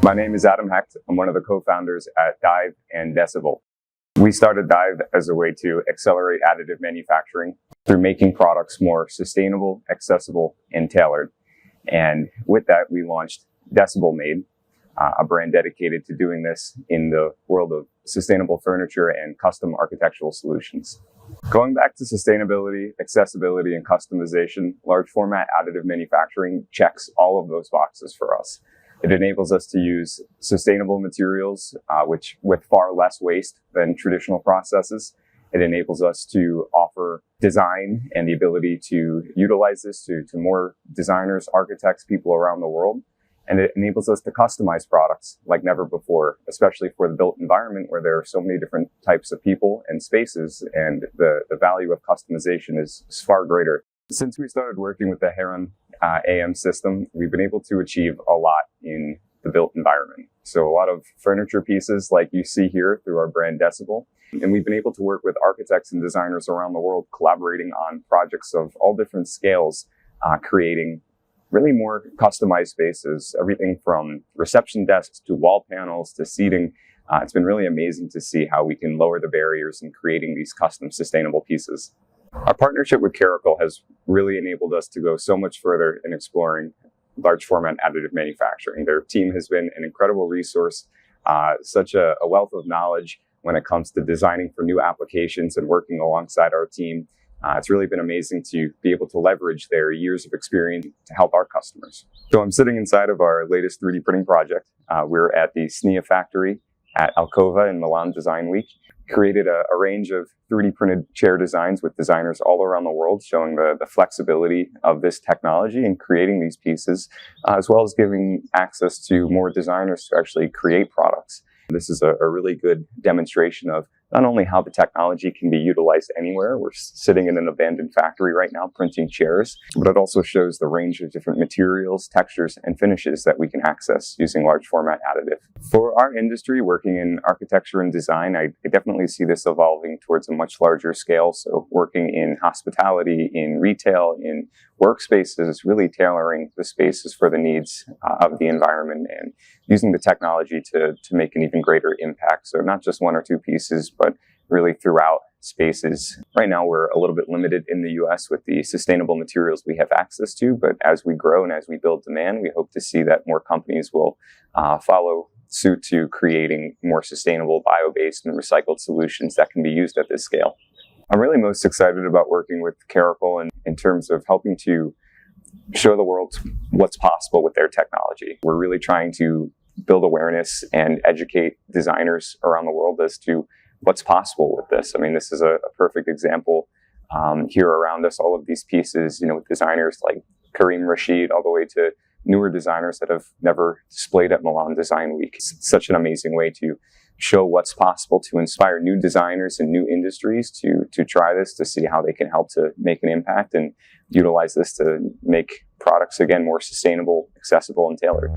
My name is Adam Hecht. I'm one of the co-founders at Dive and Decibel. We started Dive as a way to accelerate additive manufacturing through making products more sustainable, accessible, and tailored. And with that, we launched Decibel Made, a brand dedicated to doing this in the world of sustainable furniture and custom architectural solutions. Going back to sustainability, accessibility, and customization, large format additive manufacturing checks all of those boxes for us. It enables us to use sustainable materials, which with far less waste than traditional processes. It enables us to offer design and the ability to utilize this to more designers, architects, people around the world. And it enables us to customize products like never before, especially for the built environment where there are so many different types of people and spaces, and the value of customization is far greater. Since we started working with the Heron AM system, we've been able to achieve a lot in the built environment. So a lot of furniture pieces like you see here through our brand Decibel. And we've been able to work with architects and designers around the world collaborating on projects of all different scales, creating really more customized spaces, everything from reception desks to wall panels to seating. It's been really amazing to see how we can lower the barriers in creating these custom sustainable pieces. Our partnership with Caracol has really enabled us to go so much further in exploring large format additive manufacturing. Their team has been an incredible resource, such a wealth of knowledge when it comes to designing for new applications and working alongside our team. It's really been amazing to be able to leverage their years of experience to help our customers. So I'm sitting inside of our latest 3D printing project. We're at the SNIA factory at Alcova in Milan Design Week. Created a range of 3D printed chair designs with designers all around the world, showing the flexibility of this technology and creating these pieces, as well as giving access to more designers to actually create products. This is a really good demonstration of not only how the technology can be utilized anywhere. We're sitting in an abandoned factory right now printing chairs, but it also shows the range of different materials, textures, and finishes that we can access using large format additive. For our industry, working in architecture and design, I definitely see this evolving towards a much larger scale. So working in hospitality, in retail, in workspaces, really tailoring the spaces for the needs of the environment and using the technology to make an even greater impact. So not just one or two pieces, but really throughout spaces. Right now, we're a little bit limited in the US with the sustainable materials we have access to, but as we grow and as we build demand, we hope to see that more companies will follow suit to creating more sustainable bio-based and recycled solutions that can be used at this scale. I'm really most excited about working with Caracol in terms of helping to show the world what's possible with their technology. We're really trying to build awareness and educate designers around the world as to what's possible with this. I mean, this is a perfect example here around us. All of these pieces, with designers like Karim Rashid, all the way to newer designers that have never displayed at Milan Design Week. It's such an amazing way to show what's possible, to inspire new designers and new industries to try this, to see how they can help to make an impact and utilize this to make products, again, more sustainable, accessible, and tailored.